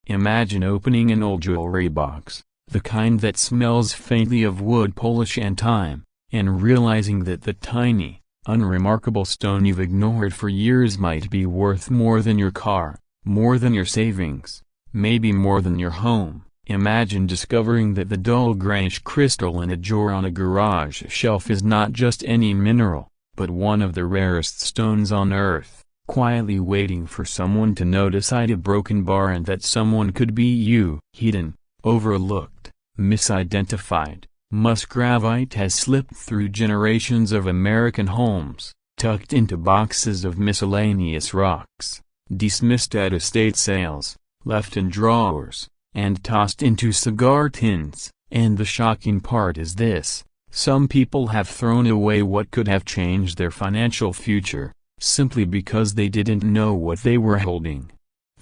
Imagine opening an old jewelry box, the kind that smells faintly of wood polish and time, and realizing that the tiny, unremarkable stone you've ignored for years might be worth more than your car, more than your savings, maybe more than your home. Imagine discovering that the dull grayish crystal in a drawer on a garage shelf is not just any mineral, but one of the rarest stones on Earth, quietly waiting for someone to notice. A broken bar, and that someone could be you. Hidden, overlooked, misidentified, Musgravite has slipped through generations of American homes, tucked into boxes of miscellaneous rocks, dismissed at estate sales, left in drawers, and tossed into cigar tins. And the shocking part is this: some people have thrown away what could have changed their financial future, simply because they didn't know what they were holding.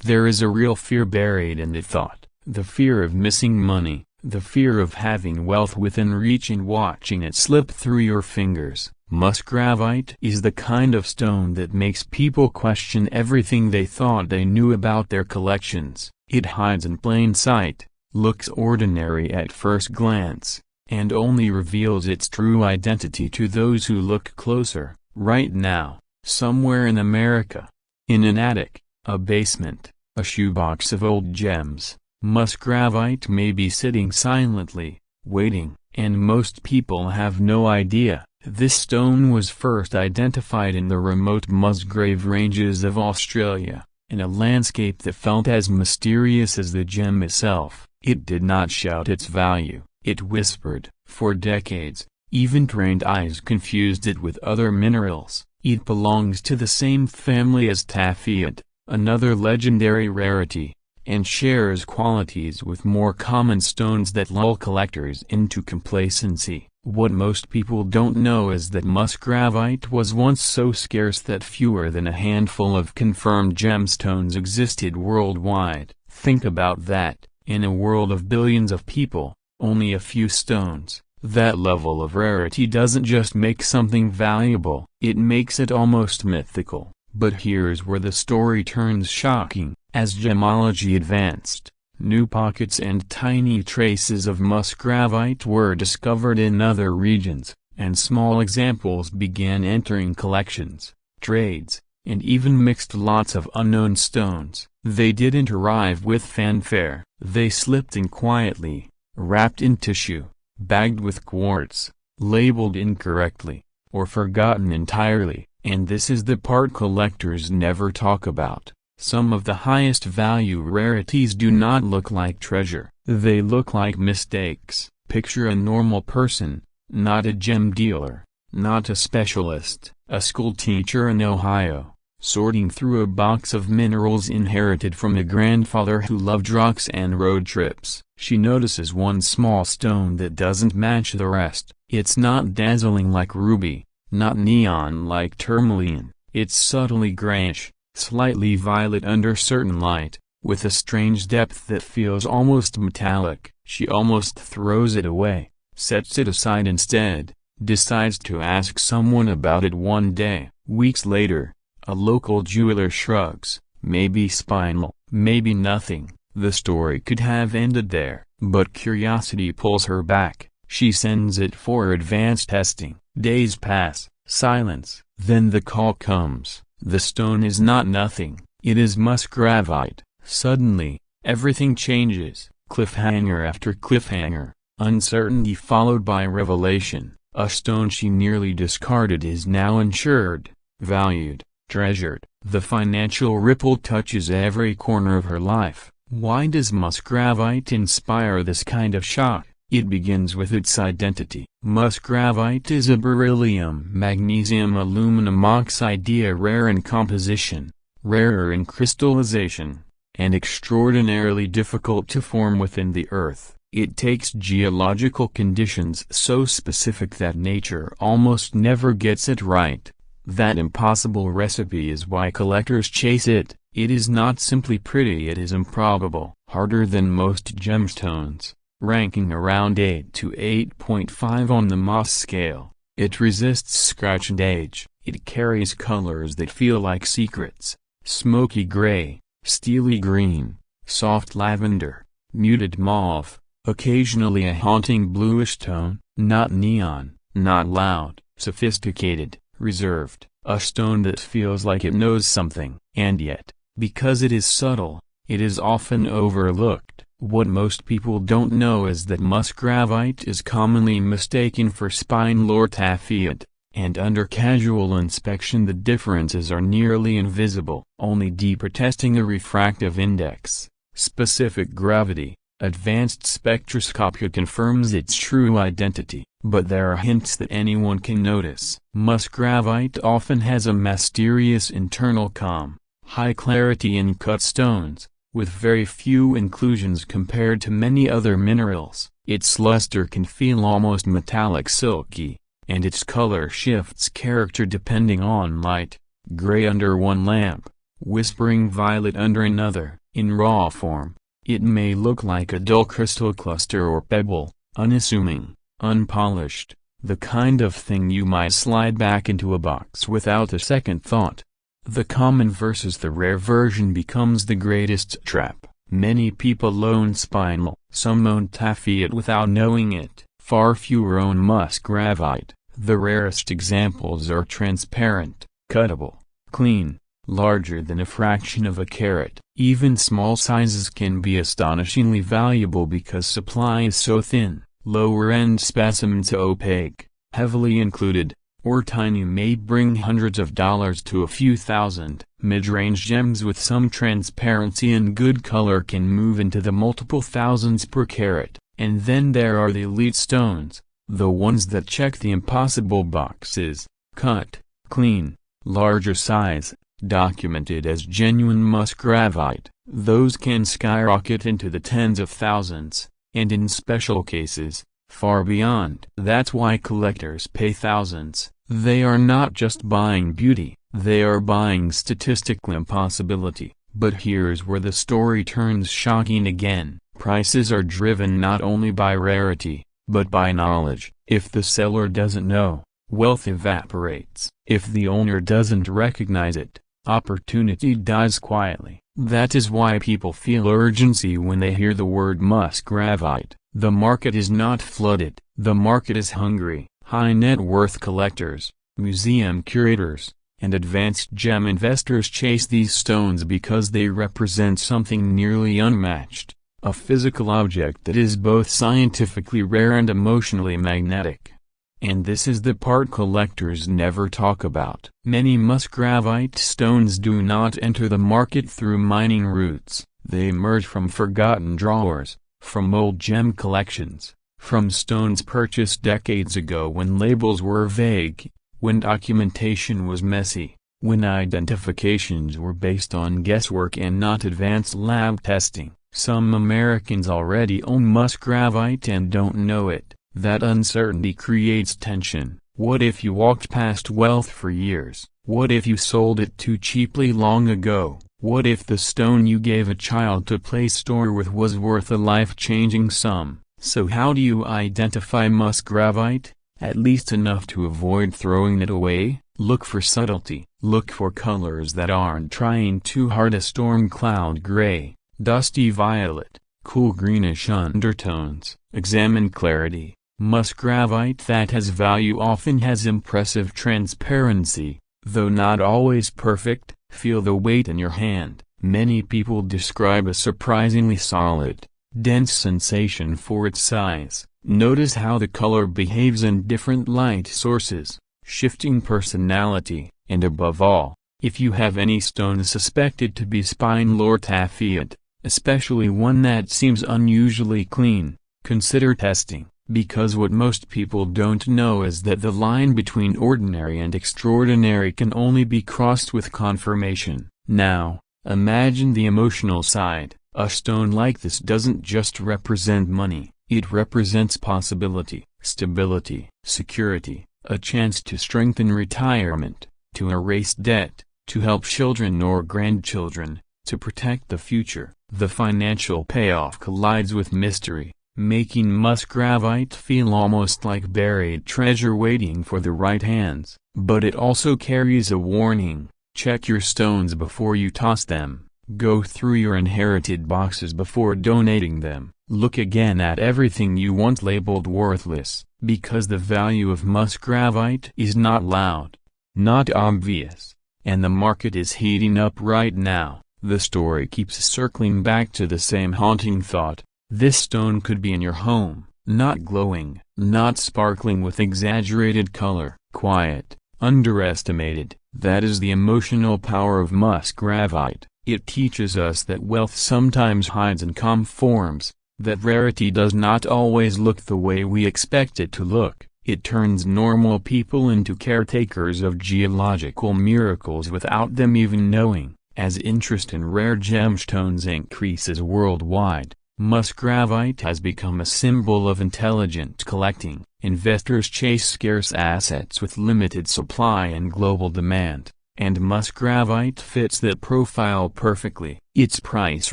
There is a real fear buried in the thought, the fear of missing money, the fear of having wealth within reach and watching it slip through your fingers. Musgravite is the kind of stone that makes people question everything they thought they knew about their collections. It hides in plain sight, looks ordinary at first glance, and only reveals its true identity to those who look closer. Right now, somewhere in America, in an attic, a basement, a shoebox of old gems, Musgravite may be sitting silently, waiting, and most people have no idea. This stone was first identified in the remote Musgrave Ranges of Australia, in a landscape that felt as mysterious as the gem itself. It did not shout its value, it whispered. For decades, even trained eyes confused it with other minerals. It belongs to the same family as taphiate, another legendary rarity, and shares qualities with more common stones that lull collectors into complacency. What most people don't know is that Musgravite was once so scarce that fewer than a handful of confirmed gemstones existed worldwide. Think about that, in a world of billions of people, only a few stones. That level of rarity doesn't just make something valuable, it makes it almost mythical. But here's where the story turns shocking. As gemology advanced, new pockets and tiny traces of Musgravite were discovered in other regions, and small examples began entering collections, trades, and even mixed lots of unknown stones. They didn't arrive with fanfare. They slipped in quietly, wrapped in tissue, bagged with quartz, labeled incorrectly, or forgotten entirely. And this is the part collectors never talk about. Some of the highest value rarities do not look like treasure. They look like mistakes. Picture a normal person, not a gem dealer, not a specialist, a school teacher in Ohio, sorting through a box of minerals inherited from a grandfather who loved rocks and road trips. She notices one small stone that doesn't match the rest. It's not dazzling like ruby, not neon like tourmaline. It's subtly grayish, slightly violet under certain light, with a strange depth that feels almost metallic. She almost throws it away, sets it aside instead, decides to ask someone about it one day. Weeks later, a local jeweler shrugs. Maybe spinal, maybe nothing. The story could have ended there, but curiosity pulls her back. She sends it for advanced testing. Days pass, silence. Then the call comes. The stone is not nothing, it is Musgravite. Suddenly, everything changes. Cliffhanger after cliffhanger, uncertainty followed by revelation. A stone she nearly discarded is now insured, valued, treasured. The financial ripple touches every corner of her life. Why does Musgravite inspire this kind of shock? It begins with its identity. Musgravite is a beryllium magnesium aluminum oxide, rare in composition, rarer in crystallization, and extraordinarily difficult to form within the earth. It takes geological conditions so specific that nature almost never gets it right. That impossible recipe is why collectors chase it. It is not simply pretty, it is improbable. Harder than most gemstones, ranking around 8 to 8.5 on the Mohs scale. It resists scratch and age. It carries colors that feel like secrets. Smoky gray, steely green, soft lavender, muted mauve, occasionally a haunting bluish tone, not neon, not loud, sophisticated, reserved, a stone that feels like it knows something. And yet, because it is subtle, it is often overlooked. What most people don't know is that Musgravite is commonly mistaken for spine lortafiat, and under casual inspection the differences are nearly invisible. Only deeper testing, a refractive index, specific gravity, advanced spectroscopy confirms its true identity, but there are hints that anyone can notice. Musgravite often has a mysterious internal calm, high clarity in cut stones, with very few inclusions compared to many other minerals. Its luster can feel almost metallic silky, and its color shifts character depending on light, gray under one lamp, whispering violet under another. In raw form, it may look like a dull crystal cluster or pebble, unassuming, unpolished, the kind of thing you might slide back into a box without a second thought. The common versus the rare version becomes the greatest trap. Many people own spinel, some own tafiat without knowing it, far fewer own Musgravite. The rarest examples are transparent, cuttable, clean, larger than a fraction of a carat. Even small sizes can be astonishingly valuable because supply is so thin. Lower-end specimens opaque, heavily included, or tiny may bring hundreds of dollars to a few thousand. Mid-range gems with some transparency and good color can move into the multiple thousands per carat. And then there are the elite stones, the ones that check the impossible boxes: cut, clean, larger size, documented as genuine Musgravite. Those can skyrocket into the tens of thousands, and in special cases, far beyond. That's why collectors pay thousands. They are not just buying beauty, they are buying statistical impossibility. But here's where the story turns shocking again. Prices are driven not only by rarity, but by knowledge. If the seller doesn't know, wealth evaporates. If the owner doesn't recognize it, opportunity dies quietly. That is why people feel urgency when they hear the word Musgravite. The market is not flooded. The market is hungry. High net worth collectors, museum curators, and advanced gem investors chase these stones because they represent something nearly unmatched, a physical object that is both scientifically rare and emotionally magnetic. And this is the part collectors never talk about. Many Musgravite stones do not enter the market through mining routes. They emerge from forgotten drawers, from old gem collections, from stones purchased decades ago when labels were vague, when documentation was messy, when identifications were based on guesswork and not advanced lab testing. Some Americans already own Musgravite and don't know it. That uncertainty creates tension. What if you walked past wealth for years? What if you sold it too cheaply long ago? What if the stone you gave a child to play store with was worth a life-changing sum? So how do you identify Musgravite? At least enough to avoid throwing it away. Look for subtlety. Look for colors that aren't trying too hard. A storm cloud gray, dusty violet, cool greenish undertones. Examine clarity. Musgravite that has value often has impressive transparency, though not always perfect. Feel the weight in your hand. Many people describe a surprisingly solid, dense sensation for its size. Notice how the color behaves in different light sources, shifting personality, and above all, if you have any stone suspected to be spine lortafiat, especially one that seems unusually clean, consider testing. Because what most people don't know is that the line between ordinary and extraordinary can only be crossed with confirmation. Now, imagine the emotional side. A stone like this doesn't just represent money, it represents possibility, stability, security, a chance to strengthen retirement, to erase debt, to help children or grandchildren, to protect the future. The financial payoff collides with mystery, making Musgravite feel almost like buried treasure waiting for the right hands. But it also carries a warning: check your stones before you toss them. Go through your inherited boxes before donating them. Look again at everything you once labeled worthless, because the value of Musgravite is not loud, not obvious, and the market is heating up right now. The story keeps circling back to the same haunting thought. This stone could be in your home, not glowing, not sparkling with exaggerated color, quiet, underestimated. That is the emotional power of Musgravite. It teaches us that wealth sometimes hides in calm forms, that rarity does not always look the way we expect it to look. It turns normal people into caretakers of geological miracles without them even knowing. As interest in rare gemstones increases worldwide, Musgravite has become a symbol of intelligent collecting. Investors chase scarce assets with limited supply and global demand, and Musgravite fits that profile perfectly. Its price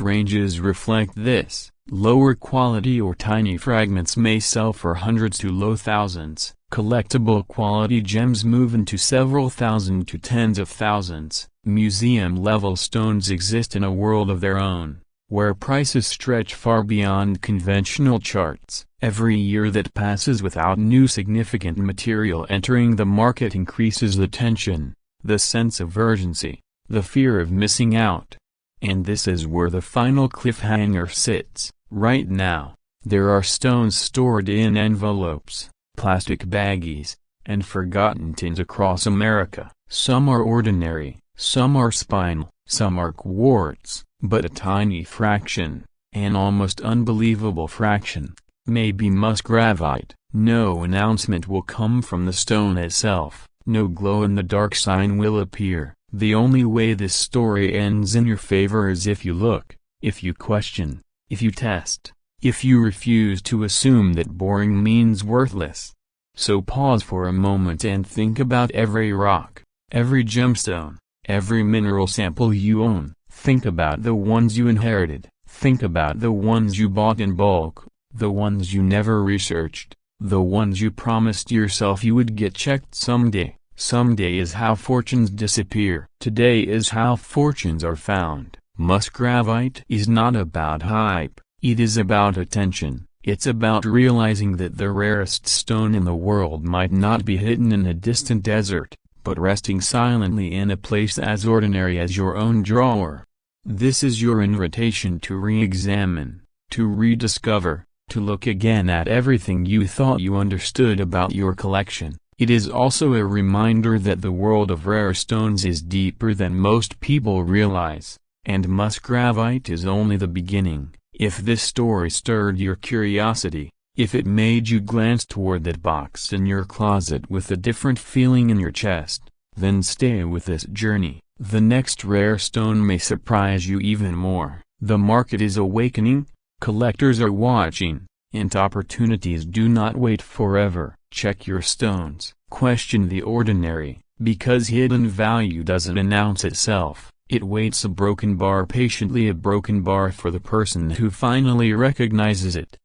ranges reflect this. Lower quality or tiny fragments may sell for hundreds to low thousands. Collectible quality gems move into several thousand to tens of thousands. Museum-level stones exist in a world of their own, where prices stretch far beyond conventional charts. Every year that passes without new significant material entering the market increases the tension, the sense of urgency, the fear of missing out. And this is where the final cliffhanger sits. Right now, there are stones stored in envelopes, plastic baggies, and forgotten tins across America. Some are ordinary, some are spinal, some are quartz, but a tiny fraction, an almost unbelievable fraction, may be Musgravite. No announcement will come from the stone itself, no glow-in-the-dark sign will appear. The only way this story ends in your favor is if you look, if you question, if you test, if you refuse to assume that boring means worthless. So pause for a moment and think about every rock, every gemstone, every mineral sample you own. Think about the ones you inherited, think about the ones you bought in bulk, the ones you never researched, the ones you promised yourself you would get checked someday. Someday is how fortunes disappear. Today is how fortunes are found. Musgravite is not about hype, it is about attention. It's about realizing that the rarest stone in the world might not be hidden in a distant desert, but resting silently in a place as ordinary as your own drawer. This is your invitation to re-examine, to rediscover, to look again at everything you thought you understood about your collection. It is also a reminder that the world of rare stones is deeper than most people realize, and Musgravite is only the beginning. If this story stirred your curiosity, if it made you glance toward that box in your closet with a different feeling in your chest, then stay with this journey. The next rare stone may surprise you even more. The market is awakening, collectors are watching, and opportunities do not wait forever. Check your stones. Question the ordinary, because hidden value doesn't announce itself. It waits a broken bar patiently, a broken bar for the person who finally recognizes it.